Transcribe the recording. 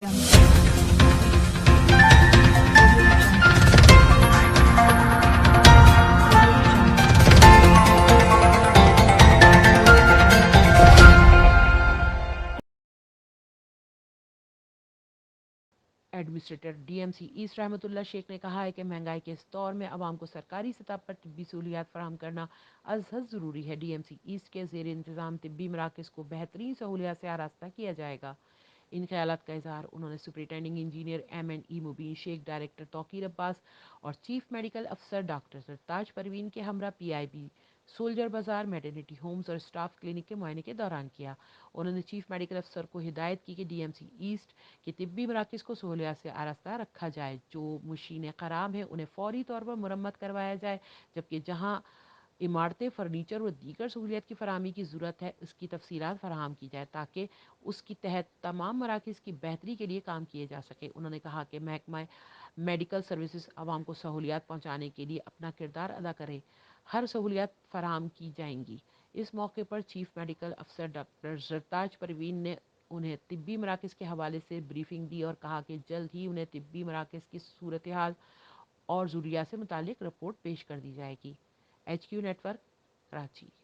Administrator DMC asset رحمت اللہ شیخ نے کہا ہے کہ مہنگائی کے اس دور میں عوام کو سرکاری سطح پر طبی سہولیات فراہم کرنا از حد ضروری ہے۔ DMC ایسٹ کے زیر انتظام طبی مراکز کو بہترین سہولیات سے آراستہ کیا جائے گا۔ ان خیالات کا اظہار انہوں نے سپرنٹینڈنگ انجینئر M&E مبین شیخ، ڈائریکٹر توقیر عباس اور چیف میڈیکل افسر ڈاکٹر سرتاج پروین کے ہمراہ PIB سولجر بازار میٹرنٹی ہومز اور اسٹاف کلینک کے معائنے کے دوران کیا۔ انہوں نے چیف میڈیکل افسر کو ہدایت کی کہ DMC ایسٹ کہ طبی مراکز کو سہولیات سے آراستہ رکھا جائے، جو مشینیں خراب ہیں انہیں فوری طور پر مرمت کروایا جائے، جبکہ جہاں عمارتیں، فرنیچر و دیگر سہولیات کی فراہمی کی ضرورت ہے اس کی تفصیلات فراہم کی جائے تاکہ اس کی تحت تمام مراکز کی بہتری کے لیے کام کیے جا سکے۔ انہوں نے کہا کہ محکمہ میڈیکل سروسز عوام کو سہولیات پہنچانے کے لیے اپنا کردار ادا کرے، ہر سہولیات فراہم کی جائیں گی۔ اس موقع پر چیف میڈیکل افسر ڈاکٹر سرتاج پروین نے انہیں طبی مراکز کے حوالے سے بریفنگ دی اور کہا کہ جلد ہی انہیں طبی مراکز کی صورتحال اور ضروریات سے متعلق رپورٹ پیش کر دی جائے گی۔ HQ network, Karachi.